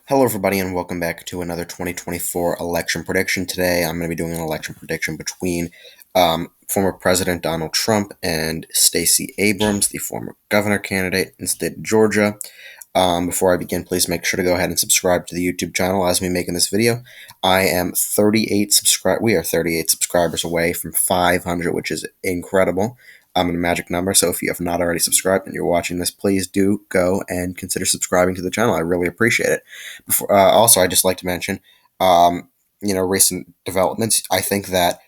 Hello, everybody, and welcome back to another 2024 election prediction. Today, I'm going to be doing an election prediction between former President Donald Trump and Stacey Abrams, the former governor candidate in the state of Georgia. Before I begin, please make sure to go ahead and subscribe to the YouTube channel as me making this video. I am 38 We are 38 subscribers away from 500, which is incredible. I'm in a magic number, so if you have not already subscribed and you're watching this, please do go and consider subscribing to the channel. I really appreciate it. Also, I'd just like to mention, recent developments. I think that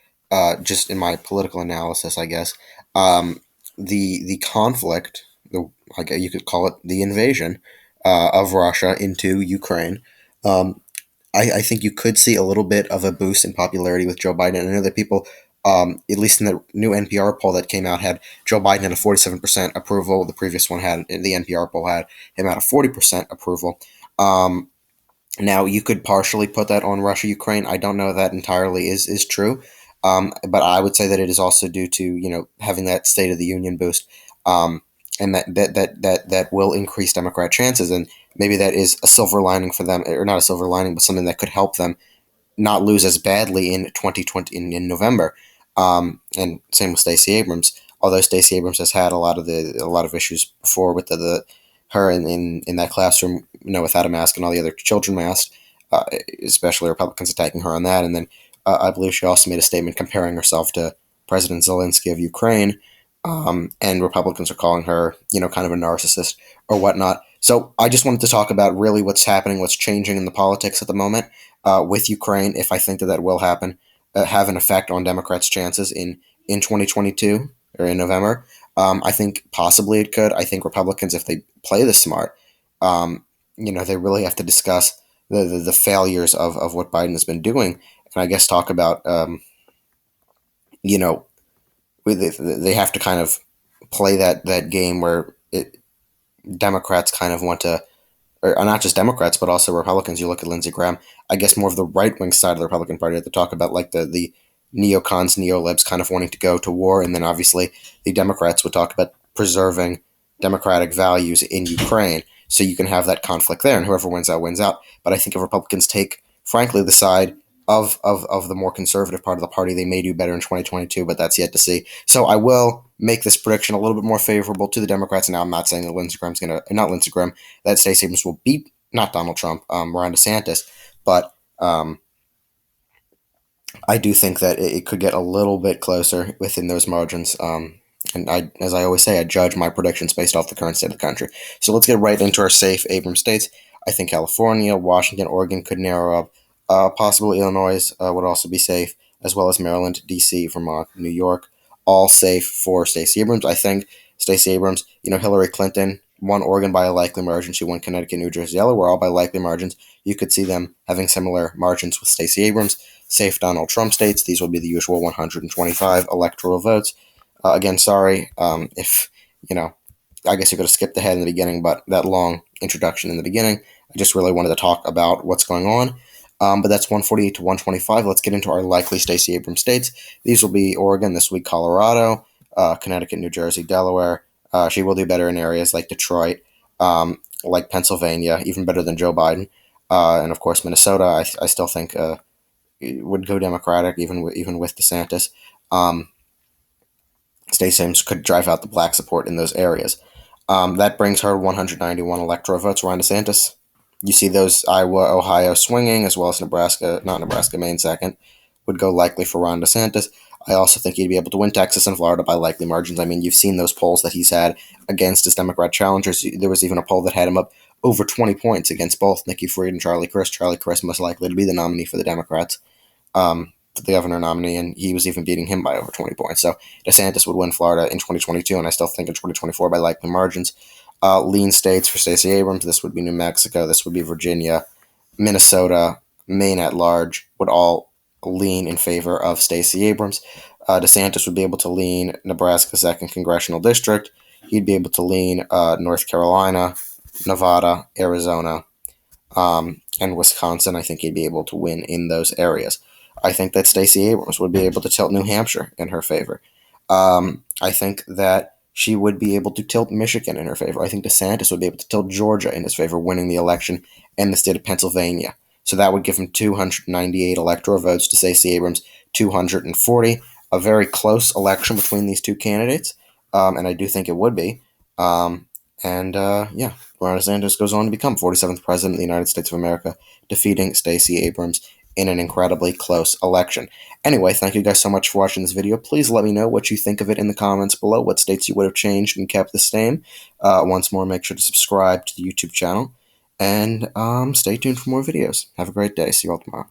just in my political analysis, I guess, the conflict, you could call it the invasion of Russia into Ukraine. I think you could see a little bit of a boost in popularity with Joe Biden. I know that people, at least in the new NPR poll that came out, had Joe Biden at a 47% approval. The previous one had, the NPR poll had him at a 40% approval. Now, you could partially put that on Russia-Ukraine. I don't know if that entirely is true, but I would say that it is also due to having that State of the Union boost, and that will increase Democrat chances, and maybe that is a silver lining for them, or not a silver lining, but something that could help them not lose as badly in 2020 in November. And same with Stacey Abrams. Although Stacey Abrams has had a lot of issues before with her in that classroom, without a mask and all the other children masked, especially Republicans attacking her on that. And then I believe she also made a statement comparing herself to President Zelensky of Ukraine, and Republicans are calling her, kind of a narcissist or whatnot. So I just wanted to talk about really what's happening, what's changing in the politics at the moment with Ukraine, if I think that will happen, have an effect on Democrats' chances in 2022 or in November. I think possibly it could. I think Republicans, if they play this smart, they really have to discuss the failures of what Biden has been doing, and I guess talk about, they have to kind of play that game where Democrats kind of want to, or not just Democrats, but also Republicans. You look at Lindsey Graham, I guess more of the right-wing side of the Republican Party, to talk about like the neocons, neolibs kind of wanting to go to war, and then obviously the Democrats would talk about preserving democratic values in Ukraine. So you can have that conflict there, and whoever wins out wins out. But I think if Republicans take, frankly, the side of the more conservative part of the party, they may do better in 2022, but that's yet to see. So I will make this prediction a little bit more favorable to the Democrats. Now, I'm not saying that Stacey Abrams will beat, not Donald Trump, Ron DeSantis, but I do think that it could get a little bit closer within those margins. And as I always say, I judge my predictions based off the current state of the country. So let's get right into our safe Abrams states. I think California, Washington, Oregon could narrow up. Possibly Illinois would also be safe, as well as Maryland, D.C., Vermont, New York, all safe for Stacey Abrams. I think Stacey Abrams, Hillary Clinton won Oregon by a likely margin. She won Connecticut, New Jersey, Delaware, all by likely margins. You could see them having similar margins with Stacey Abrams. Safe Donald Trump states, these will be the usual 125 electoral votes. Again, sorry if, I guess you could have skipped ahead in the beginning, but that long introduction in the beginning, I just really wanted to talk about what's going on. But that's 148 to 125. Let's get into our likely Stacey Abrams states. These will be Oregon, this week Colorado, Connecticut, New Jersey, Delaware. She will do better in areas like Detroit, like Pennsylvania, even better than Joe Biden. And of course, Minnesota, I still think would go Democratic, even with DeSantis. Stacey Abrams could drive out the black support in those areas. That brings her 191 electoral votes. Ron DeSantis, you see those Iowa, Ohio swinging, as well as Maine second, would go likely for Ron DeSantis. I also think he'd be able to win Texas and Florida by likely margins. I mean, you've seen those polls that he's had against his Democrat challengers. There was even a poll that had him up over 20 points against both Nikki Fried and Charlie Crist. Charlie Crist most likely to be the nominee for the Democrats, for the governor nominee, and he was even beating him by over 20 points. So DeSantis would win Florida in 2022, and I still think in 2024 by likely margins. Lean states for Stacey Abrams, this would be New Mexico, this would be Virginia, Minnesota, Maine at large, would all lean in favor of Stacey Abrams. DeSantis would be able to lean Nebraska 2nd Congressional District. He'd be able to lean North Carolina, Nevada, Arizona, and Wisconsin. I think he'd be able to win in those areas. I think that Stacey Abrams would be able to tilt New Hampshire in her favor. I think that she would be able to tilt Michigan in her favor. I think DeSantis would be able to tilt Georgia in his favor, winning the election, and the state of Pennsylvania. So that would give him 298 electoral votes to Stacey Abrams, 240. A very close election between these two candidates, and I do think it would be. Yeah, Ron DeSantis goes on to become 47th president of the United States of America, defeating Stacey Abrams in an incredibly close election. Anyway, thank you guys so much for watching this video. Please let me know what you think of it in the comments below, what states you would have changed and kept the same. Once more, make sure to subscribe to the YouTube channel, and stay tuned for more videos. Have a great day. See you all tomorrow.